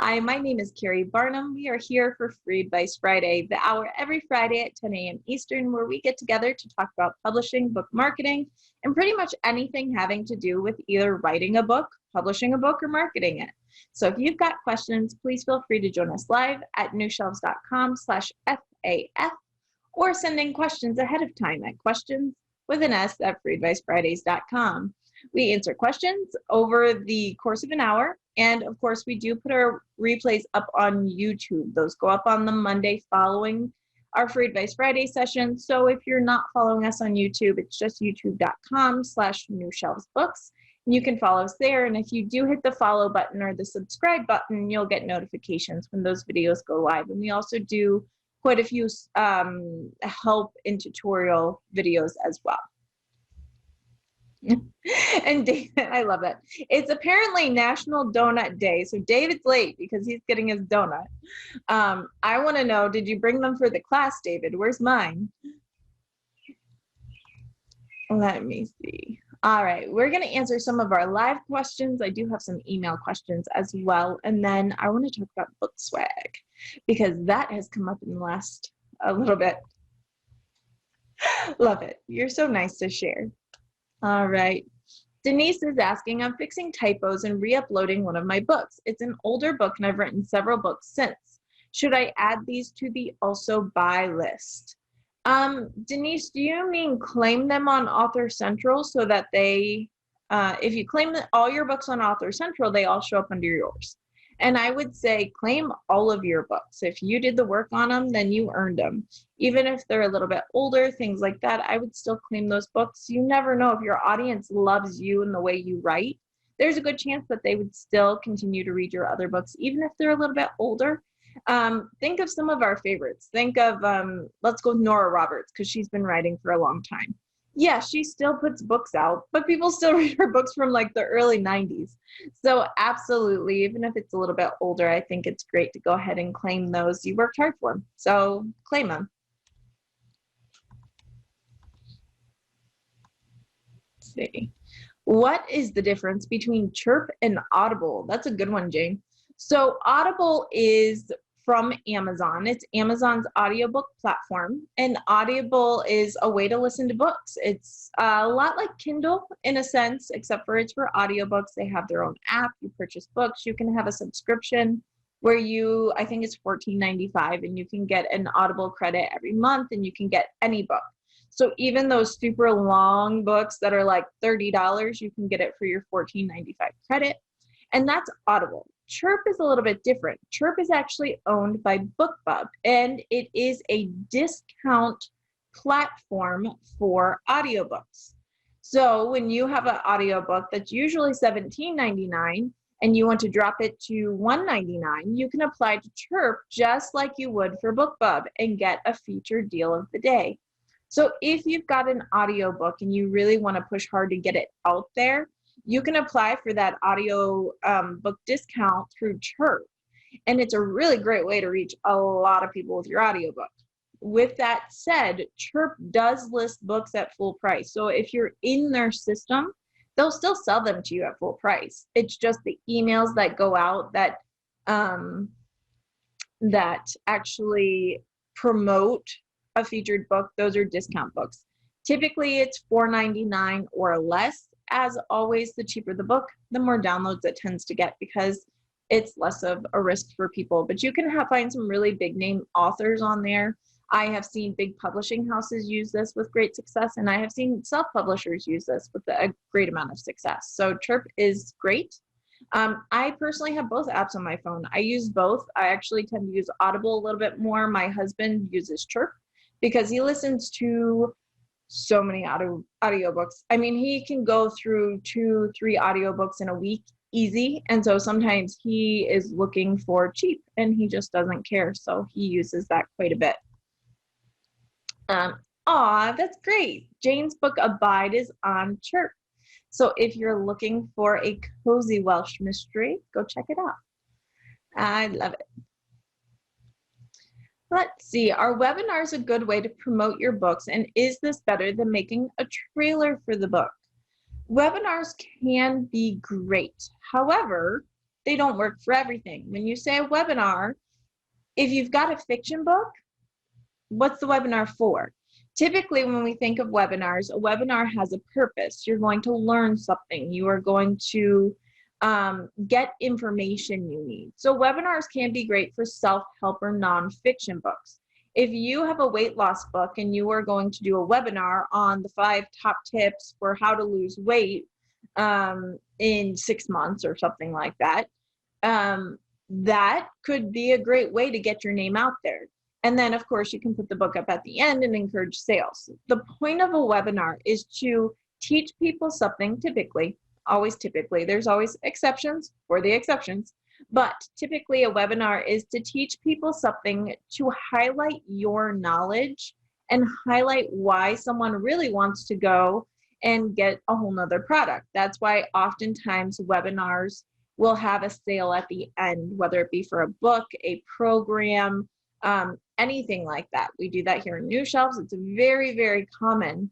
Hi, my name is Keri Barnum. We are here for Free Advice Friday, the hour every Friday at 10 a.m. Eastern, where we get together to talk about publishing, book marketing, and pretty much anything having to do with either writing a book, publishing a book, or marketing it. So if you've got questions, please feel free to join us live at newshelves.com/FAF or send in questions ahead of time at questions@freeadvicefridays.com. We answer questions over the course of an hour. And of course, we do put our replays up on YouTube. Those go up on the Monday following our Free Advice Friday session. So if you're not following us on YouTube, it's just youtube.com/newshelvesbooks. And you can follow us there. And if you do hit the follow button or the subscribe button, you'll get notifications when those videos go live. And we also do quite a few help and tutorial videos as well. And David, I love it. It's apparently National Donut Day. So David's late because he's getting his donut. I want to know, did you bring them for the class, David? Where's mine? Let me see. All right, we're going to answer some of our live questions. I do have some email questions as well. And then I want to talk about book swag because that has come up in the last a little bit. Love it. You're so nice to share. All right. Denise is asking, I'm fixing typos and re-uploading one of my books. It's an older book and I've written several books since. Should I add these to the also buy list? Denise, do you mean claim them on Author Central so that they, if you claim all your books on Author Central, they all show up under yours? And I would say claim all of your books. If you did the work on them, then you earned them. Even if they're a little bit older, things like that, I would still claim those books. You never know if your audience loves you and the way you write. There's a good chance that they would still continue to read your other books, even if they're a little bit older. Think of some of our favorites. Think of, let's go with Nora Roberts, because she's been writing for a long time. Yeah, she still puts books out, but people still read her books from like the early 90s. So absolutely, even if it's a little bit older, I think it's great to go ahead and claim those. You worked hard for them, so claim them. Let's see. What is the difference between CHIRP and Audible? That's a good one, Jane. So Audible is from Amazon. It's Amazon's audiobook platform, and Audible is a way to listen to books. It's a lot like Kindle in a sense, except for it's for audiobooks. They have their own app. You purchase books. You can have a subscription where you, I think it's $14.95, and you can get an Audible credit every month, and you can get any book. So even those super long books that are like $30, you can get it for your $14.95 credit. And that's Audible. CHIRP is a little bit different. CHIRP is actually owned by BookBub, and it is a discount platform for audiobooks. So when you have an audiobook that's usually $17.99 and you want to drop it to $1.99, you can apply to CHIRP just like you would for BookBub and get a featured deal of the day. So if you've got an audiobook and you really want to push hard to get it out there, you can apply for that audio book discount through CHIRP. And it's a really great way to reach a lot of people with your audiobook. With that said, CHIRP does list books at full price. So if you're in their system, they'll still sell them to you at full price. It's just the emails that go out that that actually promote a featured book, those are discount books. Typically it's $4.99 or less. As always, the cheaper the book, the more downloads it tends to get because it's less of a risk for people. But you can find some really big name authors on there. I have seen big publishing houses use this with great success, and I have seen self-publishers use this with a great amount of success. So CHIRP is great. I personally have both apps on my phone. I use both. I actually tend to use Audible a little bit more. My husband uses CHIRP because he listens to so many audiobooks. I mean, he can go through 2-3 audiobooks in a week easy. And so sometimes he is looking for cheap and he just doesn't care. So he uses that quite a bit. Aw, that's great. Jane's book Abide is on CHIRP. So if you're looking for a cozy Welsh mystery, go check it out. I love it. Let's see, are webinars a good way to promote your books, and is this better than making a trailer for the book? Webinars can be great. However, they don't work for everything. When you say a webinar, if you've got a fiction book, what's the webinar for? Typically, when we think of webinars, a webinar has a purpose. You're going to learn something. You are going to get information you need. So webinars can be great for self-help or nonfiction books. If you have a weight loss book and you are going to do a webinar on the 5 top tips for how to lose weight in 6 months or something like that, that could be a great way to get your name out there. And then, of course, you can put the book up at the end and encourage sales. The point of a webinar is to teach people something, typically, there's always exceptions for the exceptions, but typically a webinar is to teach people something to highlight your knowledge and highlight why someone really wants to go and get a whole nother product. That's why oftentimes webinars will have a sale at the end, whether it be for a book, a program, anything like that. We do that here in New Shelves. It's very, very common.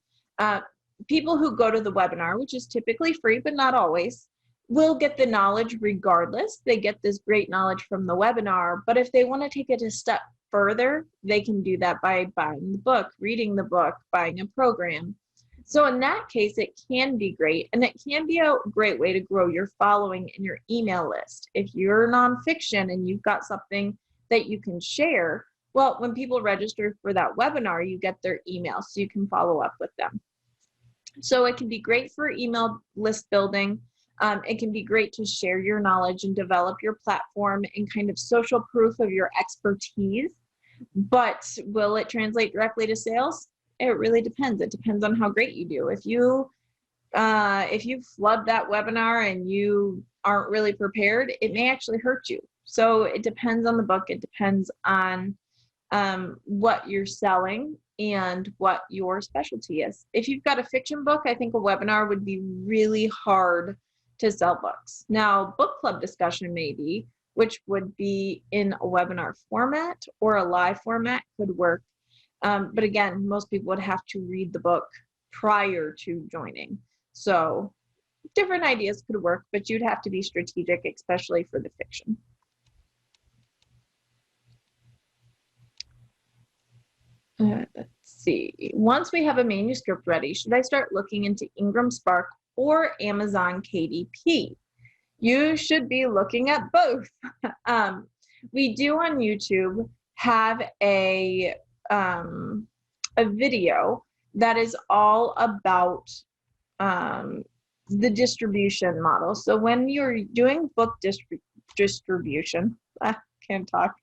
People who go to the webinar, which is typically free, but not always, will get the knowledge regardless. They get this great knowledge from the webinar, but if they want to take it a step further, they can do that by buying the book, reading the book, buying a program. So in that case, it can be great, and it can be a great way to grow your following in your email list. If you're nonfiction and you've got something that you can share, well, when people register for that webinar, you get their email so you can follow up with them. So it can be great for email list building. It can be great to share your knowledge and develop your platform and kind of social proof of your expertise. But will it translate directly to sales? It really depends. It depends on how great you do. If you flood that webinar and you aren't really prepared, it may actually hurt you. So it depends on the book. It depends on what you're selling and what your specialty is. If you've got a fiction book, I think a webinar would be really hard to sell books. Now, book club discussion maybe, which would be in a webinar format or a live format, could work. But again, most people would have to read the book prior to joining. So different ideas could work, but you'd have to be strategic, especially for the fiction. Let's see. Once we have a manuscript ready, should I start looking into Ingram Spark or Amazon KDP? You should be looking at both. We do on YouTube have a video that is all about the distribution model. So when you're doing book distribution, can't talk.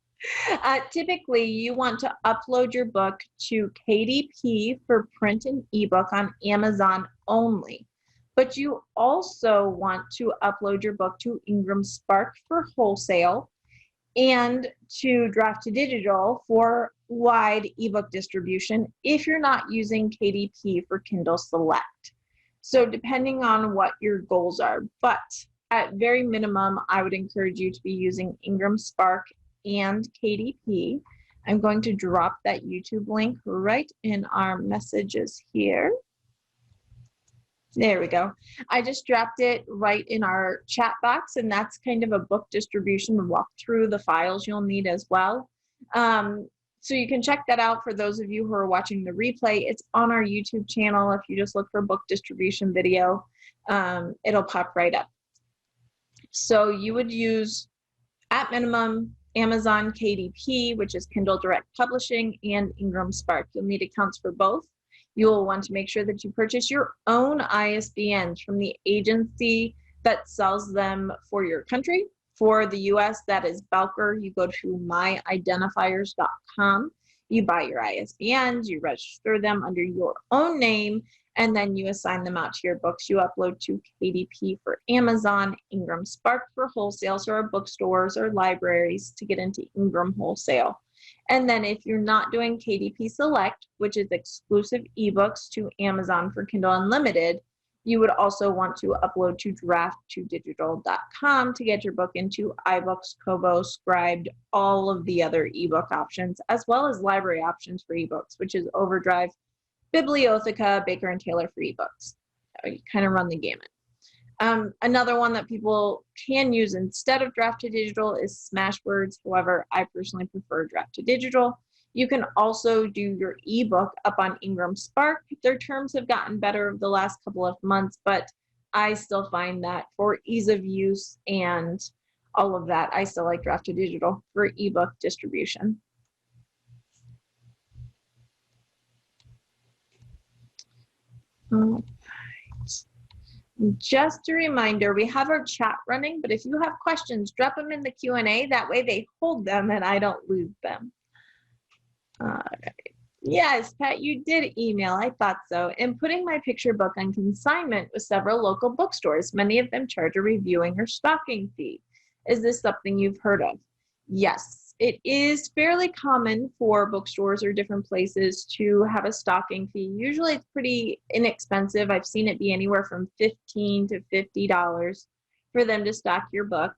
Typically, you want to upload your book to KDP for print and ebook on Amazon only. But you also want to upload your book to Ingram Spark for wholesale and to Draft to Digital for wide ebook distribution if you're not using KDP for Kindle Select. So depending on what your goals are, but at very minimum, I would encourage you to be using Ingram Spark and KDP. I'm going to drop that YouTube link right in our messages here. There we go. I just dropped it right in our chat box, and that's kind of a book distribution walk through the files you'll need as well. So you can check that out for those of you who are watching the replay. It's on our YouTube channel. If you just look for book distribution video, it'll pop right up. So you would use, at minimum, Amazon KDP, which is Kindle Direct Publishing, and Ingram Spark. You'll need accounts for both. You'll want to make sure that you purchase your own ISBNs from the agency that sells them for your country. For the US, that is Bowker. You go to myidentifiers.com. You buy your ISBNs, you register them under your own name, and then you assign them out to your books. You upload to KDP for Amazon, Ingram Spark for wholesale, so our bookstores or libraries to get into Ingram Wholesale. And then if you're not doing KDP Select, which is exclusive ebooks to Amazon for Kindle Unlimited, you would also want to upload to draft2digital.com to get your book into iBooks, Kobo, Scribed, all of the other ebook options, as well as library options for ebooks, which is Overdrive, Bibliotheca, Baker and Taylor for ebooks. So you kind of run the gamut. Another one that people can use instead of draft to digital is Smashwords. However, I personally prefer draft to digital. You can also do your ebook up on Ingram Spark. Their terms have gotten better over the last couple of months, but I still find that for ease of use and all of that, I still like draft to digital for ebook distribution. All right. Just a reminder, we have our chat running, but if you have questions, drop them in the Q&A. That way they hold them and I don't lose them. All right. Yes, Pat, you did email. I thought so. And putting my picture book on consignment with several local bookstores. Many of them charge a reviewing or stocking fee. Is this something you've heard of? Yes, it is fairly common for bookstores or different places to have a stocking fee. Usually it's pretty inexpensive. I've seen it be anywhere from $15 to $50 for them to stock your book.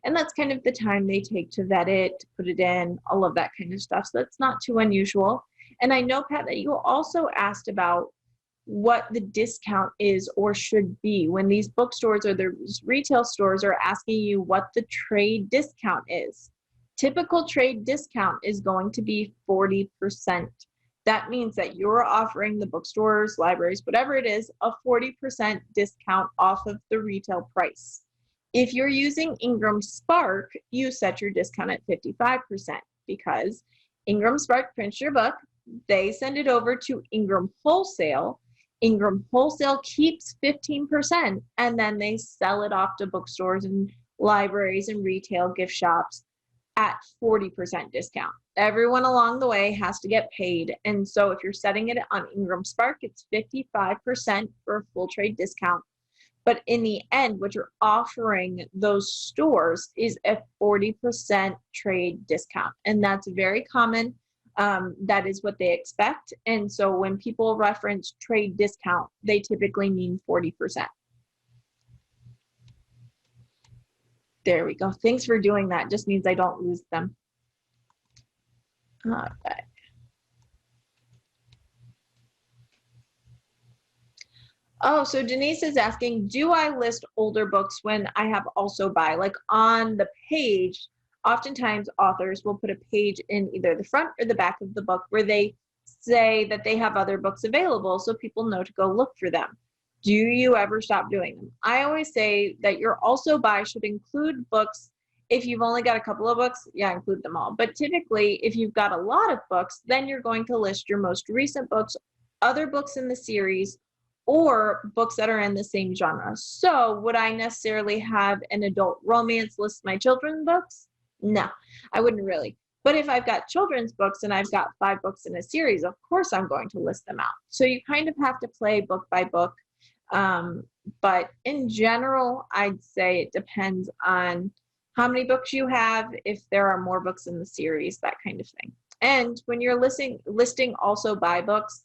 And that's kind of the time they take to vet it, to put it in, all of that kind of stuff. So that's not too unusual. And I know, Pat, that you also asked about what the discount is or should be when these bookstores or the retail stores are asking you what the trade discount is. Typical trade discount is going to be 40%. That means that you're offering the bookstores, libraries, whatever it is, a 40% discount off of the retail price. If you're using Ingram Spark, you set your discount at 55% because Ingram Spark prints your book, they send it over to Ingram Wholesale. Ingram Wholesale keeps 15%, and then they sell it off to bookstores and libraries and retail gift shops at 40% discount. Everyone along the way has to get paid. And so if you're setting it on Ingram Spark, it's 55% for a full trade discount. But in the end, what you're offering those stores is a 40% trade discount. And that's very common. That is what they expect. And so when people reference trade discount, they typically mean 40%. There we go. Thanks for doing that. Just means I don't lose them. All right. Oh, so Denise is asking, do I list older books when I have also buy? Like on the page, oftentimes authors will put a page in either the front or the back of the book where they say that they have other books available so people know to go look for them. Do you ever stop doing them? I always say that your also buy should include books. If you've only got a couple of books, yeah, include them all. But typically, if you've got a lot of books, then you're going to list your most recent books, other books in the series, or books that are in the same genre. So would I necessarily have an adult romance list my children's books? No, I wouldn't really. But if I've got children's books and I've got 5 books in a series, of course I'm going to list them out. So you kind of have to play book by book. But in general, I'd say it depends on how many books you have, if there are more books in the series, that kind of thing. And when you're listing also buy books,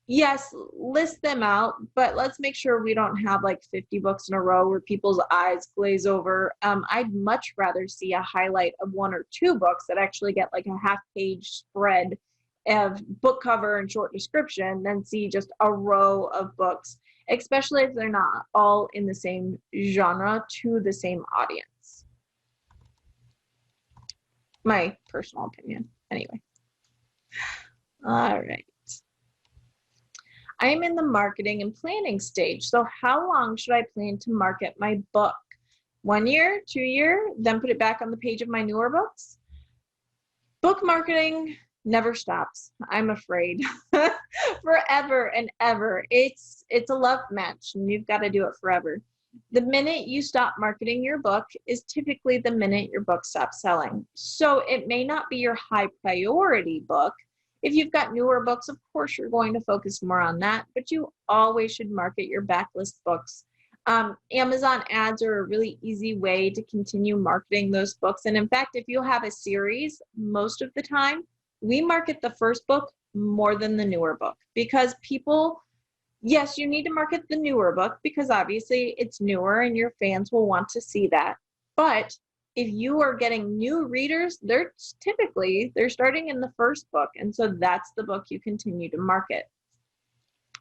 yes, list them out, but let's make sure we don't have like 50 books in a row where people's eyes glaze over. I'd much rather see a highlight of 1 or 2 books that actually get like a half-page spread of book cover and short description than see just a row of books, especially if they're not all in the same genre to the same audience. My personal opinion, anyway. All right. I am in the marketing and planning stage. So how long should I plan to market my book? 1 year, 2 year, then put it back on the page of my newer books? Book marketing never stops, I'm afraid. Forever and ever. It's a love match and you've got to do it forever. The minute you stop marketing your book is typically the minute your book stops selling. So it may not be your high priority book. If you've got newer books, of course, you're going to focus more on that, but you always should market your backlist books. Amazon ads are a really easy way to continue marketing those books. And in fact, if you have a series, most of the time, we market the first book more than the newer book because people, yes, you need to market the newer book because obviously it's newer and your fans will want to see that. But if you are getting new readers, they're starting in the first book. And so that's the book you continue to market.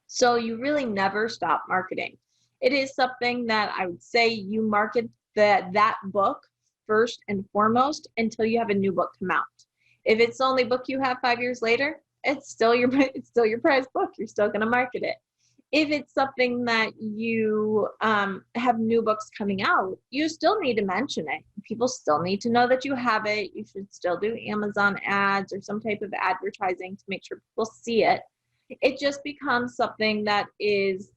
So you really never stop marketing. it is something that I would say you market that book first and foremost until you have a new book come out. If it's the only book you have 5 years later, it's still your prized book. You're still going to market it. If it's something that you have new books coming out, you still need to mention it. People still need to know that you have it. You should still do Amazon ads or some type of advertising to make sure people see it. It just becomes something that is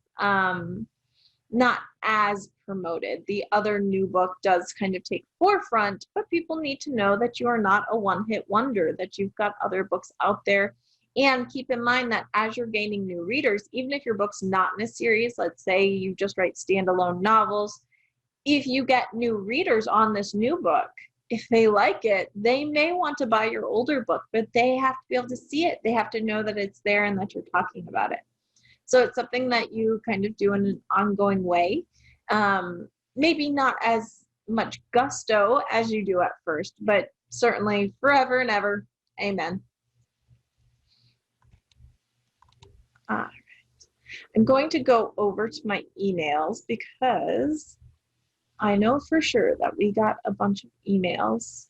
not as promoted. The other new book does kind of take forefront, but people need to know that you are not a one-hit wonder, that you've got other books out there. And keep in mind that as you're gaining new readers, even if your book's not in a series, let's say you just write standalone novels, if you get new readers on this new book, if they like it, they may want to buy your older book, but they have to be able to see it. They have to know that it's there and that you're talking about it. So it's something that you kind of do in an ongoing way. Maybe not as much gusto as you do at first, but certainly forever and ever. Amen. All right. I'm going to go over to my emails because I know for sure that we got a bunch of emails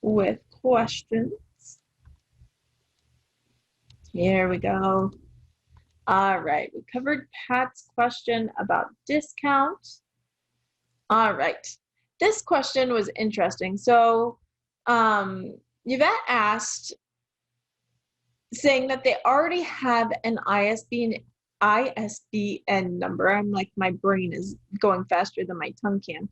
with questions. Here we go. All right, we covered Pat's question about discounts. All right, this question was interesting. So Yvette asked, saying that they already have an ISBN number. I'm like, my brain is going faster than my tongue can.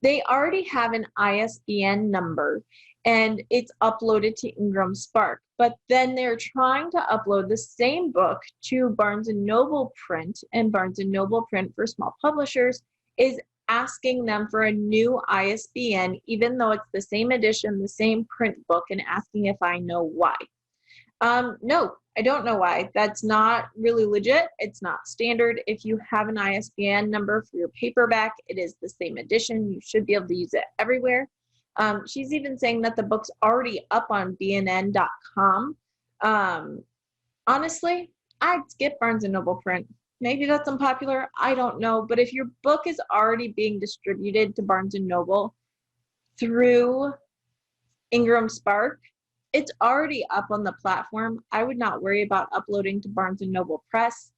They already have an ISBN number and it's uploaded to Ingram Spark, but then they're trying to upload the same book to Barnes & Noble Print, and Barnes & Noble Print for small publishers is asking them for a new ISBN, even though it's the same edition, the same print book, and asking if I know why. No, I don't know why. That's not really legit. It's not standard. If you have an ISBN number for your paperback, it is the same edition. You should be able to use it everywhere. She's even saying that the book's already up on bnn.com. Honestly, I'd skip Barnes & Noble Print. Maybe that's unpopular. I don't know. But if your book is already being distributed to Barnes & Noble through Ingram Spark, it's already up on the platform. I would not worry about uploading to Barnes & Noble Press.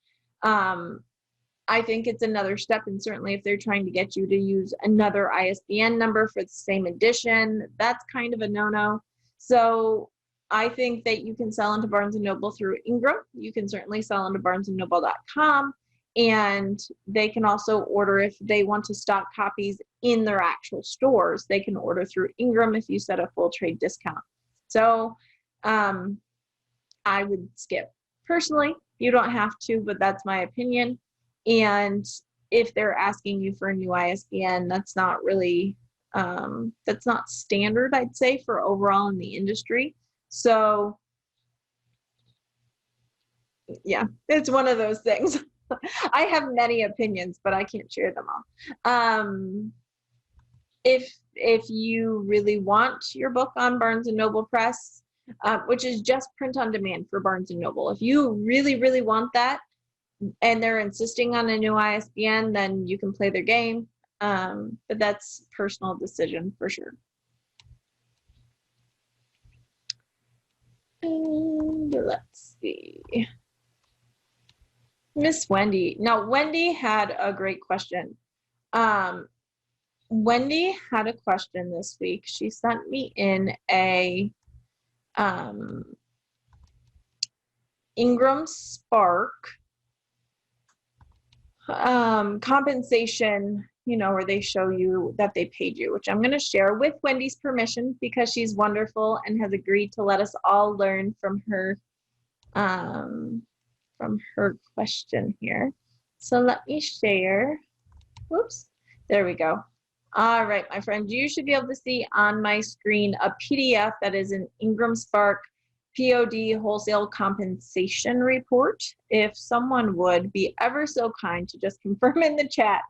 I think it's another step, and certainly if they're trying to get you to use another ISBN number for the same edition, that's kind of a no-no. So I think that you can sell into Barnes & Noble through Ingram. You can certainly sell into barnesandnoble.com, and they can also order if they want to stock copies in their actual stores. They can order through Ingram if you set a full trade discount. So I would skip. Personally, you don't have to, but that's my opinion. And if they're asking you for a new ISBN, that's not really, that's not standard, I'd say, for overall in the industry. So yeah, it's one of those things. I have many opinions, but I can't share them all. If you really want your book on Barnes & Noble Press, which is just print on demand for Barnes & Noble, if you really, really want that and they're insisting on a new ISBN, then you can play their game. But that's personal decision for sure. And let's see. Miss Wendy. Now, Wendy had a great question. Wendy had a question this week. She sent me in a Ingram Spark compensation, where they show you that they paid you, which I'm going to share with Wendy's permission because she's wonderful and has agreed to let us all learn from her question here. So let me share. Whoops, there we go. All right, my friends, you should be able to see on my screen a PDF that is an Ingram Spark POD wholesale compensation report. If someone would be ever so kind to just confirm in the chat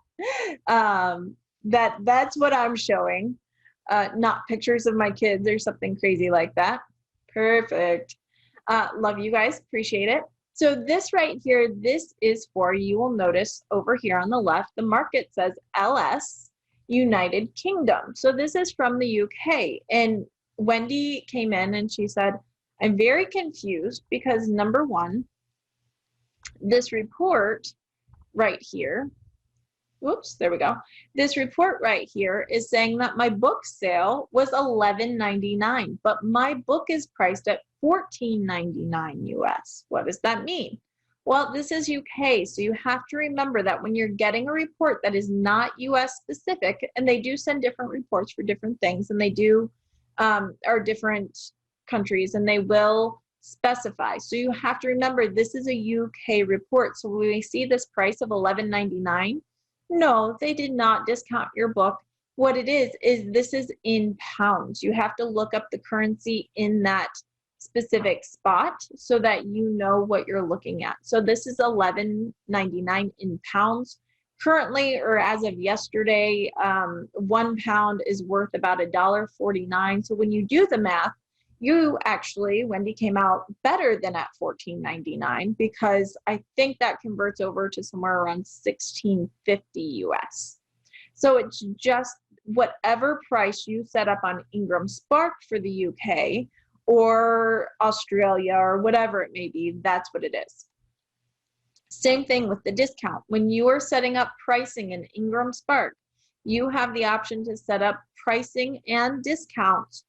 that's what I'm showing, not pictures of my kids or something crazy like that. Perfect. Love you guys, appreciate it. So this right here, this is for, you will notice over here on the left, the market says LS, United Kingdom. So this is from the UK. And Wendy came in and she said, I'm very confused because number one, this report right here, whoops, there we go. This report right here is saying that my book sale was $11.99, but my book is priced at $14.99 US. What does that mean? Well, this is UK, so you have to remember that when you're getting a report that is not US specific, and they do send different reports for different things, and they do are different countries, and they will specify. So you have to remember this is a UK report. So when we see this price of $11.99, no, they did not discount your book. What it is this is in pounds. You have to look up the currency in that specific spot so that you know what you're looking at. So this is $11.99 in pounds. Currently, or as of yesterday, 1 pound is worth about $1.49. So when you do the math, you actually, Wendy, came out better than at $14.99, because I think that converts over to somewhere around $16.50 US. So it's just whatever price you set up on Ingram Spark for the UK or Australia or whatever it may be, that's what it is. Same thing with the discount. When you are setting up pricing in Ingram Spark, you have the option to set up pricing and discounts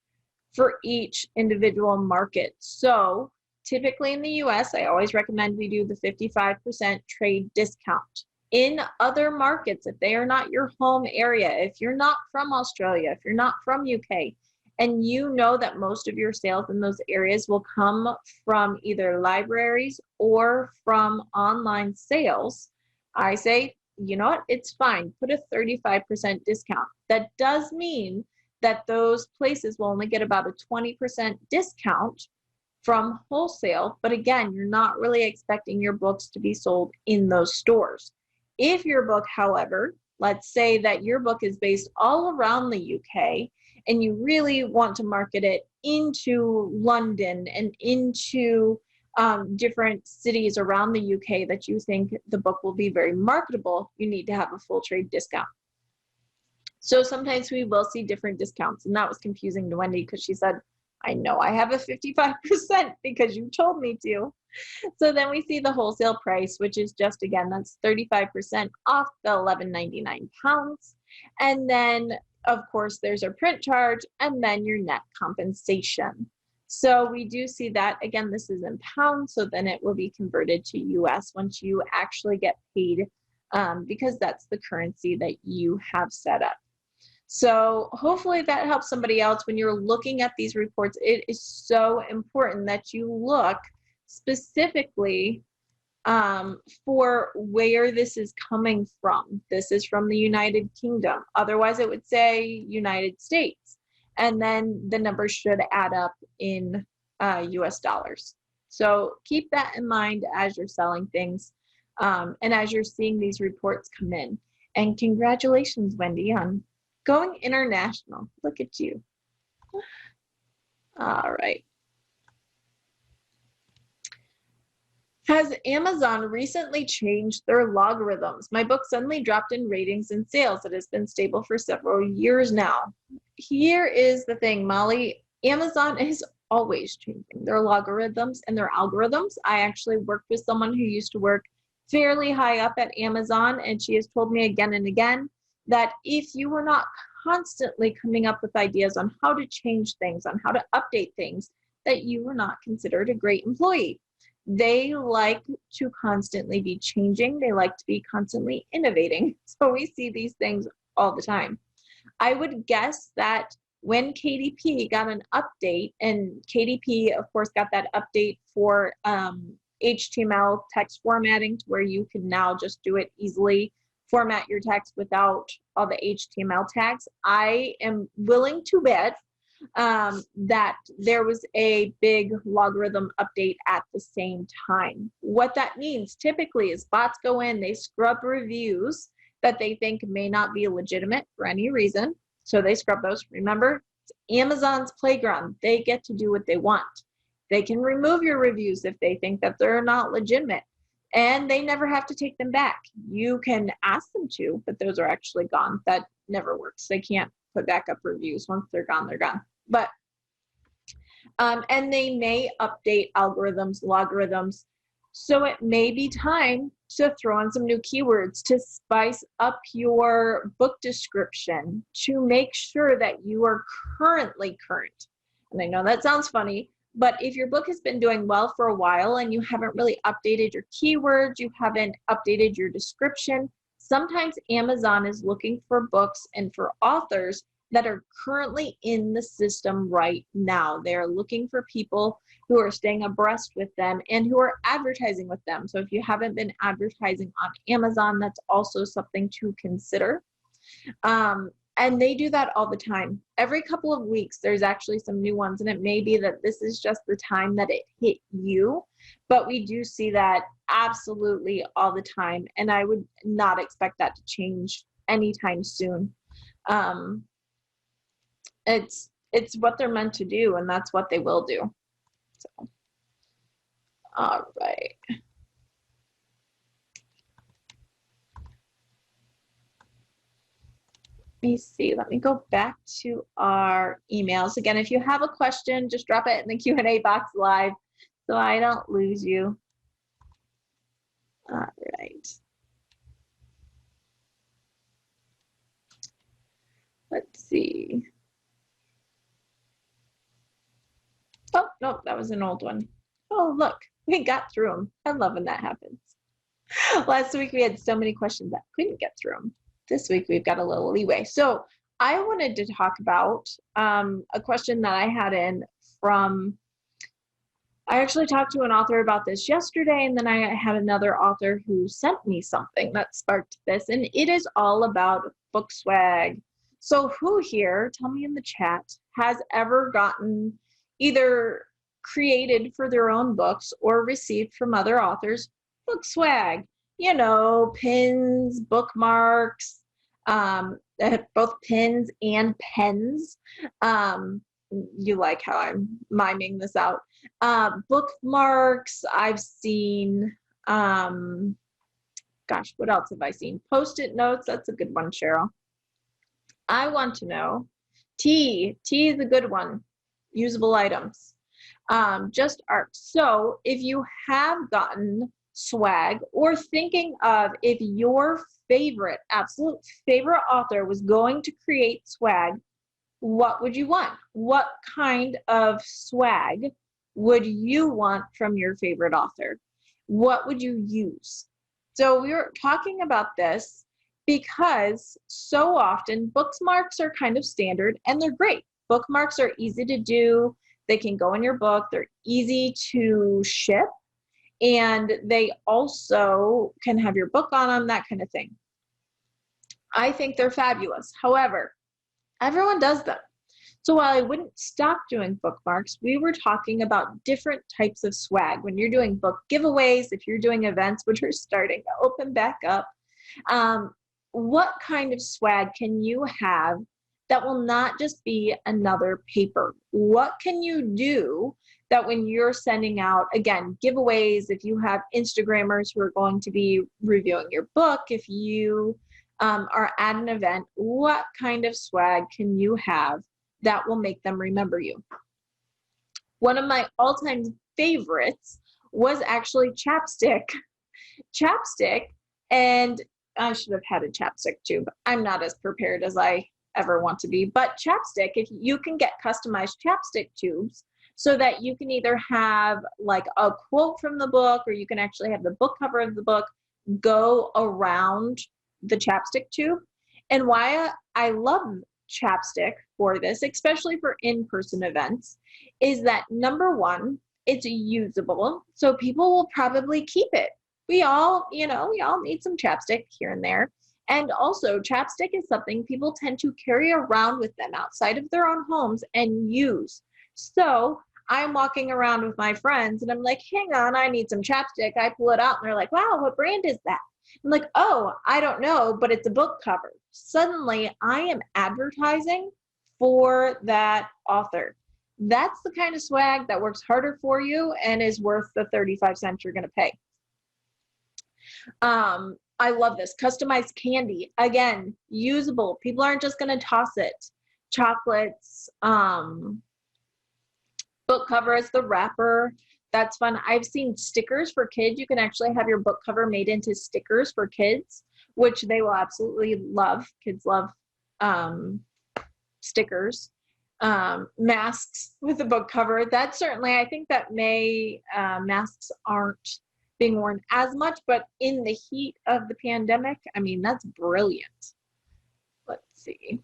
for each individual market. So typically in the US, I always recommend we do the 55% trade discount. In other markets, if they are not your home area, if you're not from Australia, if you're not from UK, and you know that most of your sales in those areas will come from either libraries or from online sales, I say, you know what, it's fine. Put a 35% discount. That does mean that those places will only get about a 20% discount from wholesale. But again, you're not really expecting your books to be sold in those stores. If your book, however, let's say that your book is based all around the UK and you really want to market it into London and into different cities around the UK that you think the book will be very marketable, you need to have a full trade discount. So sometimes we will see different discounts, and that was confusing to Wendy because she said, I know I have a 55% because you told me to. So then we see the wholesale price, which is just, again, that's 35% off the £11.99. And then, of course, there's a print charge and then your net compensation. So we do see that, again, this is in pounds, so then it will be converted to US once you actually get paid, because that's the currency that you have set up. So hopefully that helps somebody else. When you're looking at these reports, it is so important that you look specifically for where this is coming from. This is from the United Kingdom. Otherwise, it would say United States. And then the numbers should add up in US dollars. So keep that in mind as you're selling things and as you're seeing these reports come in. And congratulations, Wendy, on going international. Look at you. All right. Has Amazon recently changed their logarithms? My book suddenly dropped in ratings and sales. It has been stable for several years now. Here is the thing, Molly. Amazon is always changing their logarithms and their algorithms. I actually worked with someone who used to work fairly high up at Amazon, and she has told me again and again that if you were not constantly coming up with ideas on how to change things, on how to update things, that you were not considered a great employee. They like to constantly be changing. They like to be constantly innovating. So we see these things all the time. I would guess that when KDP got an update, and KDP, of course, got that update for HTML text formatting to where you can now just do it easily, format your text without all the HTML tags. I am willing to bet that there was a big logarithm update at the same time. What that means typically is bots go in, they scrub reviews that they think may not be legitimate for any reason. So they scrub those. Remember, it's Amazon's playground. They get to do what they want. They can remove your reviews if they think that they're not legitimate, and they never have to take them back. You can ask them to, but those are actually gone. That never works. They can't put back up reviews. Once they're gone, they're gone. But and they may update algorithms, logarithms. So it may be time to throw in some new keywords to spice up your book description to make sure that you are currently current. And I know that sounds funny, but if your book has been doing well for a while and you haven't really updated your keywords, you haven't updated your description, sometimes Amazon is looking for books and for authors that are currently in the system right now. They're looking for people who are staying abreast with them and who are advertising with them. So if you haven't been advertising on Amazon, that's also something to consider. And they do that all the time. Every couple of weeks, there's actually some new ones, and it may be that this is just the time that it hit you, but we do see that absolutely all the time, and I would not expect that to change anytime soon. It's what they're meant to do, and that's what they will do. So, all right. Let me see. Let me go back to our emails. Again, if you have a question, just drop it in the Q&A box live so I don't lose you. All right. Let's see. Oh, no, that was an old one. Oh, look, we got through them. I love when that happens. Last week, we had so many questions that couldn't get through them. This week, we've got a little leeway. So I wanted to talk about a question that I had in from, I actually talked to an author about this yesterday, and then I had another author who sent me something that sparked this, and it is all about book swag. So who here, tell me in the chat, has ever gotten either created for their own books or received from other authors book swag? You know, pins, bookmarks, both pins and pens. You like how I'm miming this out. Bookmarks, I've seen, gosh, what else have I seen? Post-it notes, that's a good one, Cheryl. I want to know, tea is a good one. Usable items, just art. So if you have gotten swag, or thinking of if your favorite, absolute favorite author was going to create swag, what would you want? What kind of swag would you want from your favorite author? What would you use? So we were talking about this because so often bookmarks are kind of standard and they're great. Bookmarks are easy to do. They can go in your book. They're easy to ship. And they also can have your book on them, that kind of thing. I think they're fabulous. However, everyone does them. So while I wouldn't stop doing bookmarks, we were talking about different types of swag. When you're doing book giveaways, if you're doing events, which are starting to open back up, what kind of swag can you have that will not just be another paper? What can you do that when you're sending out, again, giveaways, if you have Instagrammers who are going to be reviewing your book, if you are at an event, what kind of swag can you have that will make them remember you? One of my all-time favorites was actually chapstick. Chapstick, and I should have had a chapstick tube. I'm not as prepared as I ever want to be, but chapstick, if you can get customized chapstick tubes so that you can either have like a quote from the book, or you can actually have the book cover of the book go around the chapstick tube. And why I love chapstick for this, especially for in-person events, is that number one, it's usable, so people will probably keep it. We all need some chapstick here and there. And also, chapstick is something people tend to carry around with them outside of their own homes and use. So I'm walking around with my friends and I'm like, hang on, I need some chapstick. I pull it out and they're like, wow, what brand is that? I'm like, oh, I don't know, but it's a book cover. Suddenly I am advertising for that author. That's the kind of swag that works harder for you and is worth the 35 cents you're going to pay. I love this. Customized candy. Again, usable. People aren't just going to toss it. Chocolates, book cover as the wrapper. That's fun. I've seen stickers for kids. You can actually have your book cover made into stickers for kids, which they will absolutely love. Kids love stickers. Masks with the book cover. That certainly, I think that masks aren't being worn as much, but in the heat of the pandemic, I mean, that's brilliant. Let's see.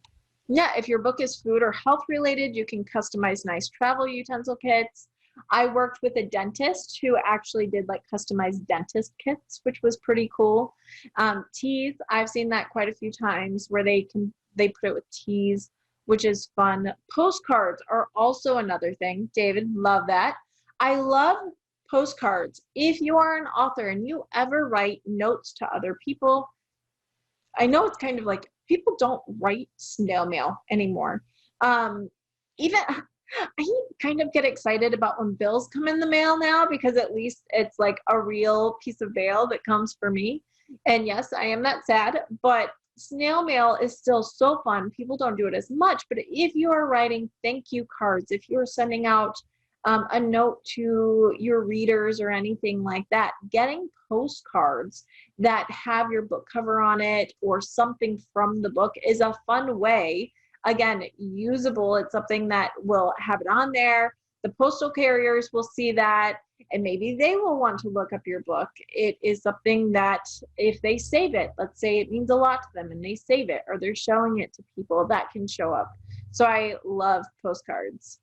Yeah, if your book is food or health related, you can customize nice travel utensil kits. I worked with a dentist who actually did like customized dentist kits, which was pretty cool. Teas, I've seen that quite a few times where they put it with teas, which is fun. Postcards are also another thing. David, love that. I love postcards. If you are an author and you ever write notes to other people, I know it's kind of like people don't write snail mail anymore. Even I kind of get excited about when bills come in the mail now, because at least it's like a real piece of mail that comes for me. And yes, I am that sad, but snail mail is still so fun. People don't do it as much, but if you are writing thank you cards, if you're sending out a note to your readers or anything like that, getting postcards that have your book cover on it or something from the book is a fun way. Again, usable. It's something that will have it on there. The postal carriers will see that, and maybe they will want to look up your book. It is something that if they save it, let's say it means a lot to them and they save it or they're showing it to people, that can show up. So I love postcards.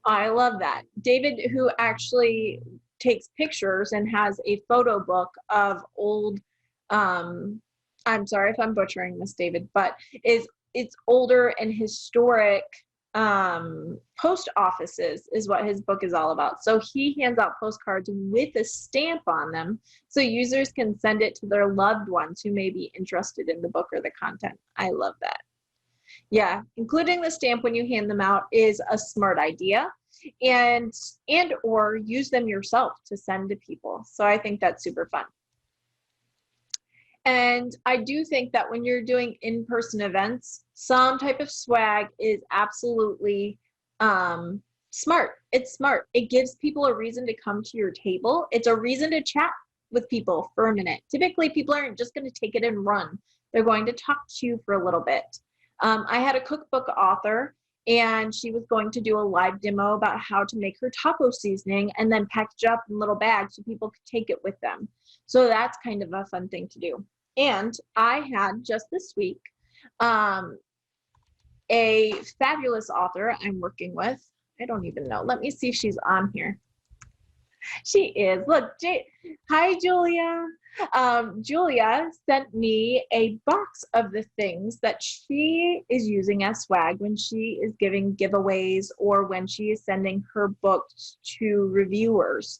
I love that. David, who actually takes pictures and has a photo book of old, I'm sorry if I'm butchering this, David, but it's older and historic post offices is what his book is all about. So he hands out postcards with a stamp on them so users can send it to their loved ones who may be interested in the book or the content. I love that. Yeah, including the stamp when you hand them out is a smart idea, and or use them yourself to send to people. So I think that's super fun. And I do think that when you're doing in-person events, some type of swag is absolutely smart. It's smart. It gives people a reason to come to your table. It's a reason to chat with people for a minute. Typically, people aren't just going to take it and run. They're going to talk to you for a little bit. I had a cookbook author, and she was going to do a live demo about how to make her taco seasoning and then package it up in little bags so people could take it with them. So that's kind of a fun thing to do. And I had just this week a fabulous author I'm working with. I don't even know. Let me see if she's on here. She is. Look, hi, Julia. Julia sent me a box of the things that she is using as swag when she is giving giveaways or when she is sending her books to reviewers.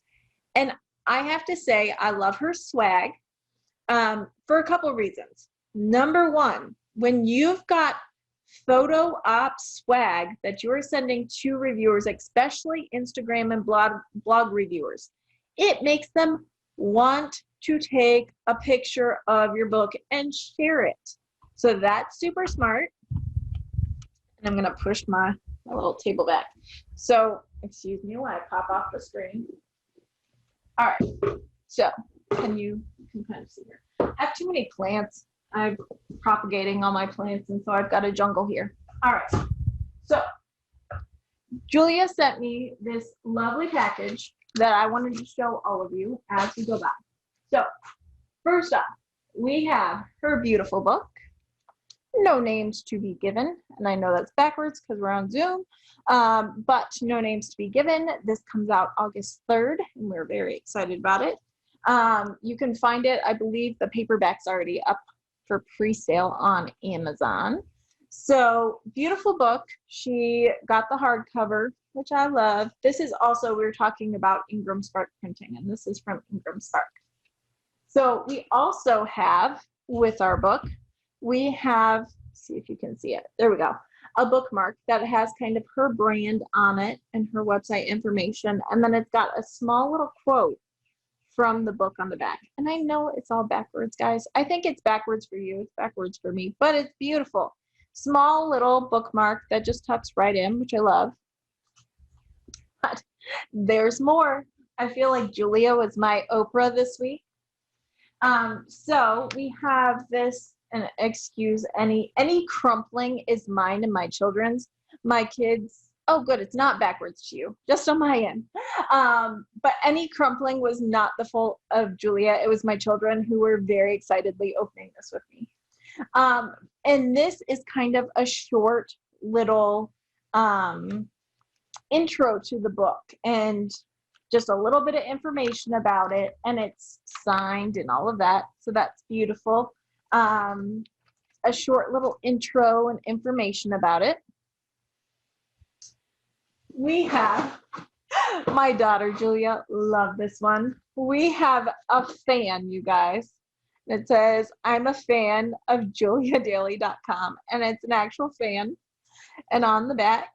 And I have to say, I love her swag for a couple of reasons. Number one, when you've got photo op swag that you're sending to reviewers, especially Instagram and blog reviewers, it makes them want to take a picture of your book and share it. So that's super smart. And I'm going to push my little table back. So excuse me while I pop off the screen. All right. So you can kind of see here. I have too many plants. I'm propagating all my plants, and so I've got a jungle here. All right. So Julia sent me this lovely package that I wanted to show all of you as we go by. So first off, we have her beautiful book, No Names to Be Given. And I know that's backwards because we're on Zoom, but No Names to Be Given. This comes out August 3rd, and we're very excited about it. You can find it, I believe the paperback's already up for pre-sale on Amazon. So beautiful book. She got the hardcover, which I love. This is also, we were talking about Ingram Spark printing, and this is from Ingram Spark. So we also have, with our book, we have, see if you can see it. There we go. a bookmark that has kind of her brand on it and her website information. And then it's got a small little quote from the book on the back. And I know it's all backwards, guys. I think it's backwards for you. It's backwards for me, but it's beautiful. Small little bookmark that just tucks right in, which I love. But there's more. I feel like Julia was my Oprah this week. So we have this, and excuse any crumpling is mine and my children's. My kids, oh good, it's not backwards to you, just on my end. But any crumpling was not the fault of Julia. It was my children who were very excitedly opening this with me. And this is kind of a short little intro to the book and just a little bit of information about it, and it's signed and all of that, so that's beautiful. A short little intro and information about it. We have, my daughter Julia loved this one. We have a fan, you guys. It says, I'm a fan of juliadaily.com, and it's an actual fan. And on the back,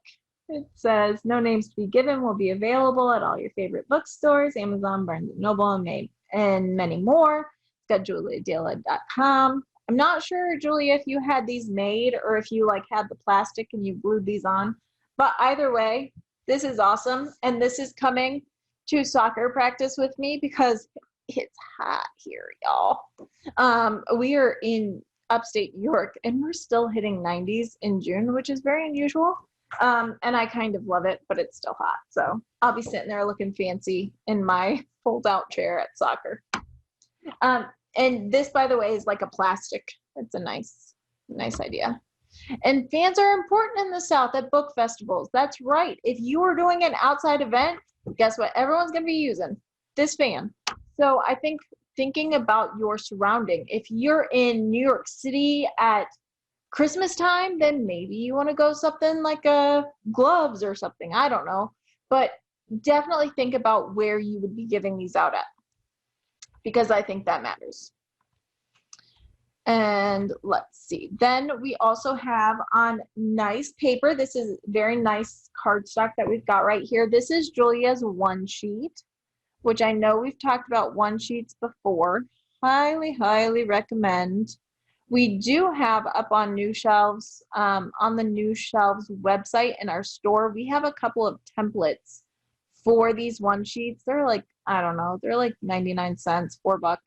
it says, no names to be given, will be available at all your favorite bookstores, Amazon, Barnes & Noble, and many more. It's got juliadaily.com. I'm not sure, Julia, if you had these made or if you like had the plastic and you glued these on, but either way, this is awesome. And this is coming to soccer practice with me because it's hot here, y'all. We are in upstate New York and we're still hitting 90s in June, which is very unusual. And I kind of love it, but it's still hot. So I'll be sitting there looking fancy in my fold-out chair at soccer. And this, by the way, is like a plastic. It's a nice idea. And fans are important in the South at book festivals. That's right. If you are doing an outside event, guess what? Everyone's going to be using this fan. So I think thinking about your surrounding, if you're in New York City at Christmas time, then maybe you want to go something like gloves or something. I don't know. But definitely think about where you would be giving these out at, because I think that matters. And let's see. Then we also have on nice paper. This is very nice cardstock that we've got right here. This is Julia's one sheet, which I know we've talked about one sheets before. Highly, highly recommend. We do have up on New Shelves, on the New Shelves website in our store, we have a couple of templates for these one sheets. They're like, I don't know, they're like 99 cents, $4,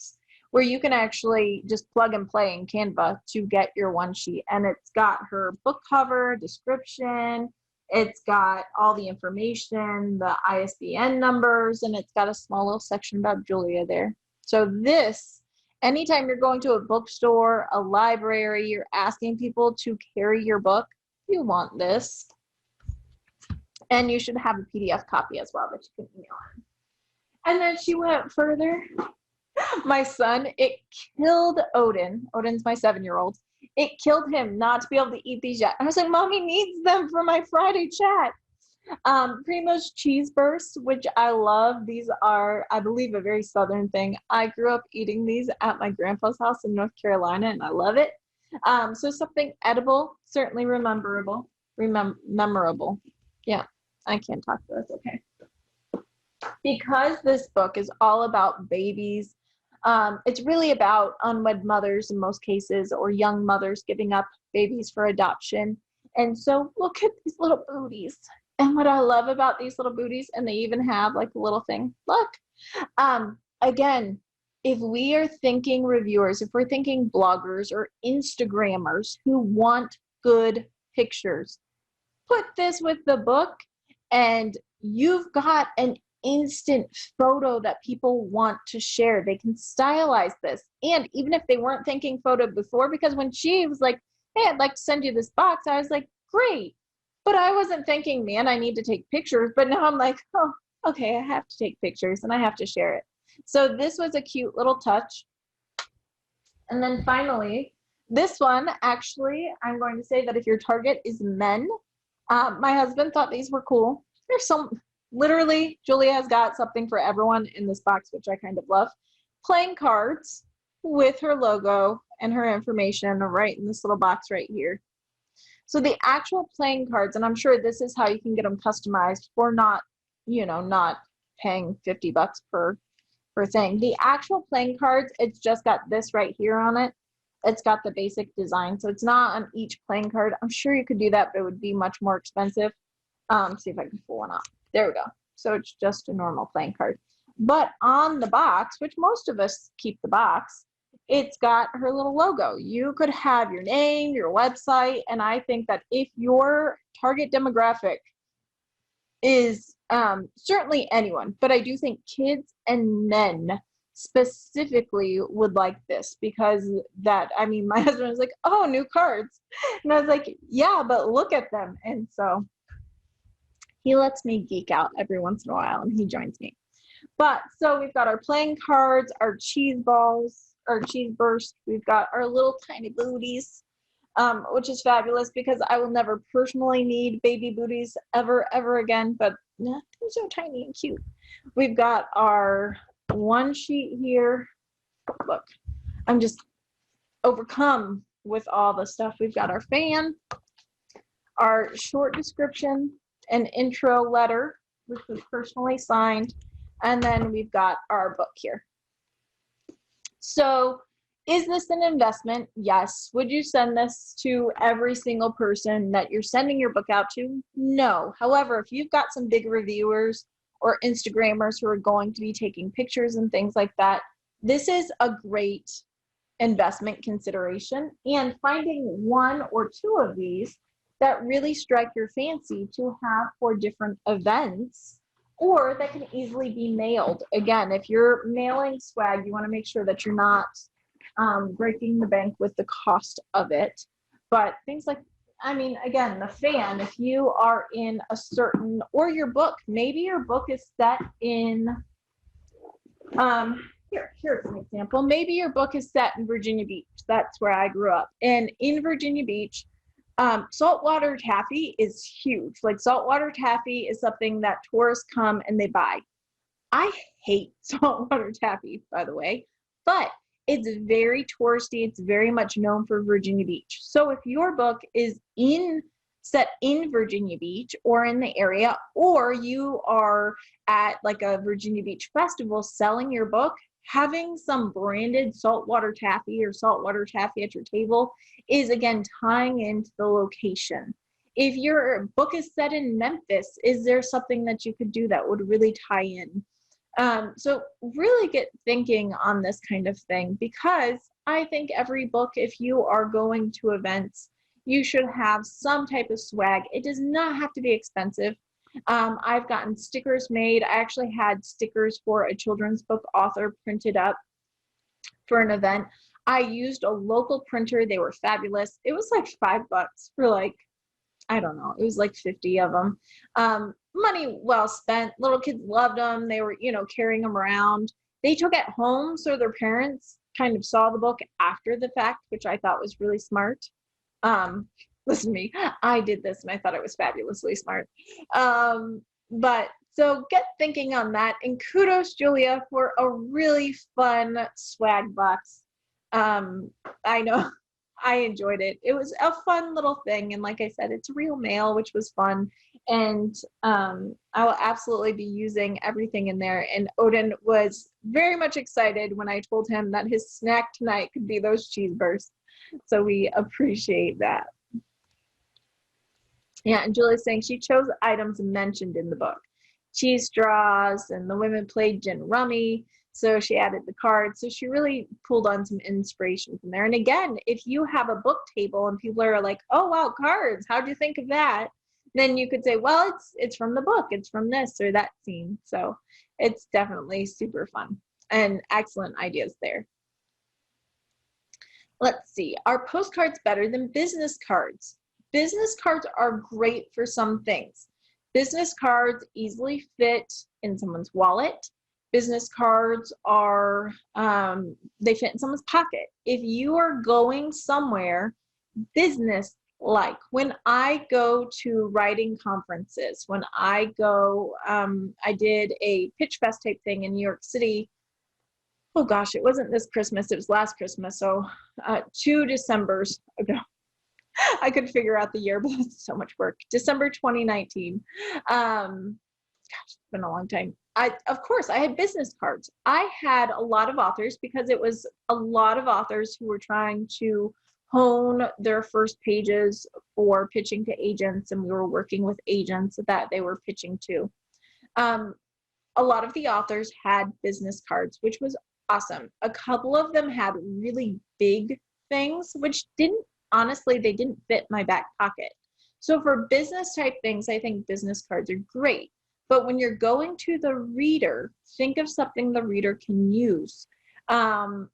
where you can actually just plug and play in Canva to get your one sheet. And it's got her book cover, description, it's got all the information, the ISBN numbers, and it's got a small little section about Julia there. So this, anytime you're going to a bookstore, a library, you're asking people to carry your book, you want this. And you should have a PDF copy as well that you can email in. And then she went further. My son, it killed Odin. Odin's my 7-year-old. It killed him not to be able to eat these yet. I was like, Mommy needs them for my Friday chat. Primo's Cheese Bursts, which I love. These are, I believe, a very Southern thing. I grew up eating these at my grandpa's house in North Carolina, and I love it. So something edible, certainly memorable. Yeah, I can't talk to this, okay. Because this book is all about babies, it's really about unwed mothers in most cases, or young mothers giving up babies for adoption. And so look at these little booties. And what I love about these little booties, and they even have like a little thing, look. Again, if we are thinking reviewers, if we're thinking bloggers or Instagrammers who want good pictures, put this with the book and you've got an instant photo that people want to share. They can stylize this. And even if they weren't thinking photo before, because when she was like, hey, I'd like to send you this box, I was like, great. But I wasn't thinking, man, I need to take pictures. But now I'm like, oh, okay, I have to take pictures and I have to share it. So this was a cute little touch. And then finally, this one, actually, I'm going to say that if your target is men, my husband thought these were cool. There's some, literally, Julia has got something for everyone in this box, which I kind of love. Playing cards with her logo and her information right in this little box right here. So the actual playing cards, and I'm sure this is how you can get them customized for not, not paying $50 per thing. The actual playing cards, it's just got this right here on it. It's got the basic design, so it's not on each playing card. I'm sure you could do that, but it would be much more expensive. See if I can pull one up. There we go. So it's just a normal playing card. But on the box, which most of us keep the box, it's got her little logo. You could have your name, your website, and I think that if your target demographic is certainly anyone, but I do think kids and men specifically would like this, because my husband was like, oh, new cards. And I was like, yeah, but look at them. And so he lets me geek out every once in a while, and he joins me. But so we've got our playing cards, our cheese balls, our cheese burst. We've got our little tiny booties, which is fabulous because I will never personally need baby booties ever again. But they're so tiny and cute. We've got our one sheet here. Look, I'm just overcome with all the stuff. We've got our fan, our short description, an intro letter, which was personally signed, and then we've got our book here. So is this an investment? Yes. Would you send this to every single person that you're sending your book out to? No. However, if you've got some big reviewers or Instagrammers who are going to be taking pictures and things like that, this is a great investment consideration. And finding one or two of these that really strike your fancy to have for different events, or that can easily be mailed. Again, if you're mailing swag, you want to make sure that you're not breaking the bank with the cost of it. But things like, again, the fan, if you are in a certain, or your book, maybe your book is set in, here's an example. Maybe your book is set in Virginia Beach. That's where I grew up. And in Virginia Beach, saltwater taffy is huge. Like, saltwater taffy is something that tourists come and they buy. I hate saltwater taffy, by the way, but it's very touristy. It's very much known for Virginia Beach. So if your book is set in Virginia Beach or in the area, or you are at like a Virginia Beach festival selling your book, having some branded saltwater taffy or saltwater taffy at your table is, again, tying into the location. If your book is set in Memphis, is there something that you could do that would really tie in? So really get thinking on this kind of thing, because I think every book, if you are going to events, you should have some type of swag. It does not have to be expensive. I've gotten stickers made. I actually had stickers for a children's book author printed up for an event. I used a local printer. They were fabulous. It was like $5 for like, I don't know, it was like 50 of them. Money well spent. Little kids loved them. They were, carrying them around. They took it home, so their parents kind of saw the book after the fact, which I thought was really smart. Listen to me, I did this and I thought it was fabulously smart. But so get thinking on that, and kudos, Julia, for a really fun swag box. I know I enjoyed it. It was a fun little thing, and like I said, it's real mail, which was fun. And I will absolutely be using everything in there. And Odin was very much excited when I told him that his snack tonight could be those cheese bursts. So we appreciate that. Yeah, and Julia's saying she chose items mentioned in the book. Cheese straws, and the women played gin rummy, so she added the cards. So she really pulled on some inspiration from there. And again, if you have a book table and people are like, oh, wow, cards, how'd you think of that? Then you could say, well, it's from the book. It's from this or that scene. So it's definitely super fun and excellent ideas there. Let's see. Are postcards better than business cards? Business cards are great for some things. Business cards easily fit in someone's wallet. Business cards are, they fit in someone's pocket. If you are going somewhere business, like when I go to writing conferences, when I go, I did a Pitch Fest type thing in New York City. Oh gosh, it wasn't this Christmas, it was last Christmas. So 2 Decembers ago. I could figure out the year, but it's so much work. December 2019. Gosh, it's been a long time. Of course, I had business cards. I had a lot of authors because it was a lot of authors who were trying to hone their first pages for pitching to agents, and we were working with agents that they were pitching to. A lot of the authors had business cards, which was awesome. A couple of them had really big things, which honestly, they didn't fit my back pocket. So for business type things, I think business cards are great. But when you're going to the reader, think of something the reader can use. And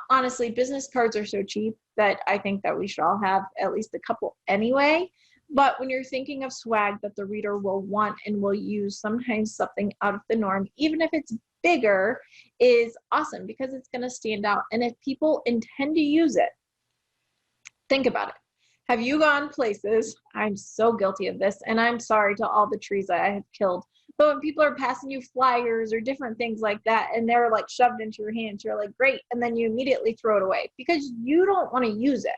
honestly, business cards are so cheap that I think that we should all have at least a couple anyway. But when you're thinking of swag that the reader will want and will use, sometimes something out of the norm, even if it's bigger, is awesome because it's going to stand out. And if people intend to use it, think about it. Have you gone places? I'm so guilty of this, and I'm sorry to all the trees I have killed. But when people are passing you flyers or different things like that, and they're like shoved into your hands, you're like, great, and then you immediately throw it away because you don't want to use it.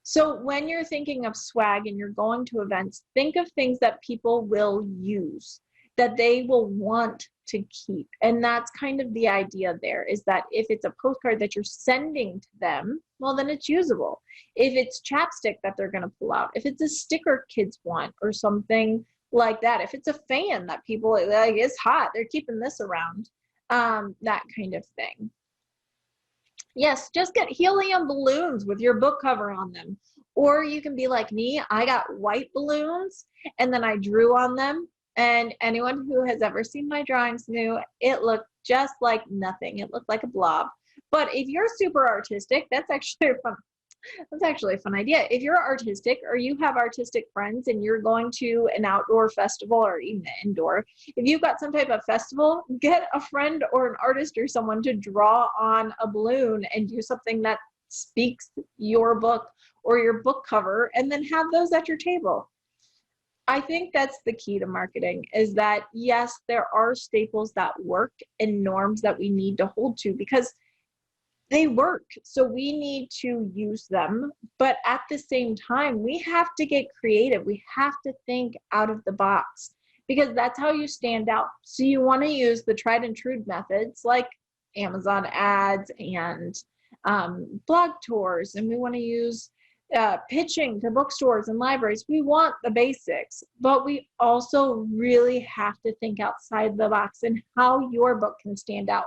So when you're thinking of swag and you're going to events, think of things that people will use, that they will want to keep. And that's kind of the idea there, is that if it's a postcard that you're sending to them, well, then it's usable. If it's chapstick that they're going to pull out, if it's a sticker kids want or something like that, if it's a fan that people like, it's hot, they're keeping this around, that kind of thing. Yes, just get helium balloons with your book cover on them. Or you can be like me, I got white balloons and then I drew on them. And anyone who has ever seen my drawings knew it looked just like nothing. It looked like a blob. But if you're super artistic, that's actually a fun idea. If you're artistic or you have artistic friends and you're going to an outdoor festival or even an indoor, if you've got some type of festival, get a friend or an artist or someone to draw on a balloon and do something that speaks your book or your book cover, and then have those at your table. I think that's the key to marketing, is that yes, there are staples that work and norms that we need to hold to because they work. So we need to use them. But at the same time, we have to get creative. We have to think out of the box because that's how you stand out. So you want to use the tried and true methods like Amazon ads and blog tours. And we want to use pitching to bookstores and libraries. We want the basics, but we also really have to think outside the box and how your book can stand out.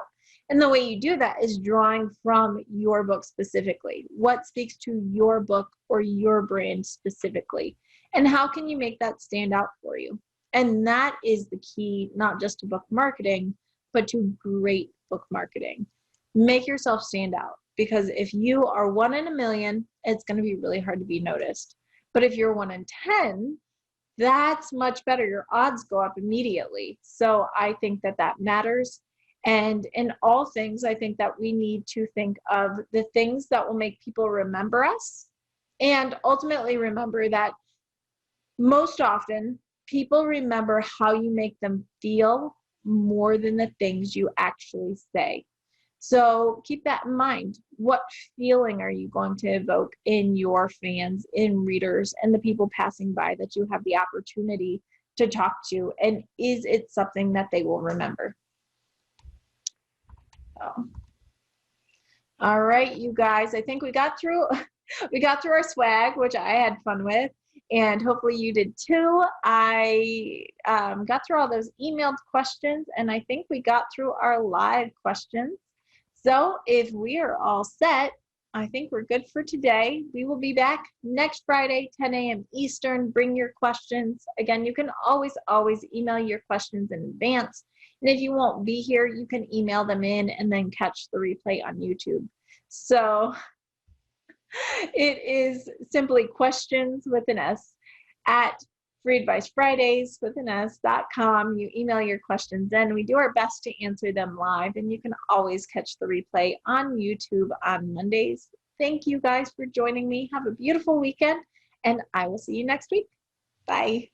And the way you do that is drawing from your book specifically. What speaks to your book or your brand specifically? And how can you make that stand out for you? And that is the key, not just to book marketing, but to great book marketing. Make yourself stand out. Because if you are 1 in a million, it's going to be really hard to be noticed. But if you're 1 in 10, that's much better. Your odds go up immediately. So I think that that matters. And in all things, I think that we need to think of the things that will make people remember us, and ultimately remember that most often people remember how you make them feel more than the things you actually say. So keep that in mind. What feeling are you going to evoke in your fans, in readers, and the people passing by that you have the opportunity to talk to? And is it something that they will remember? So, all right, you guys, I think we got through our swag, which I had fun with, and hopefully you did too. I got through all those emailed questions, and I think we got through our live questions. So if we are all set, I think we're good for today. We will be back next Friday, 10 a.m. Eastern. Bring your questions. Again, you can always email your questions in advance. And if you won't be here, you can email them in and then catch the replay on YouTube. So it is simply questions with an S at freeadvicefridays.com. You email your questions in. We do our best to answer them live, and you can always catch the replay on YouTube on Mondays. Thank you guys for joining me. Have a beautiful weekend, and I will see you next week. Bye.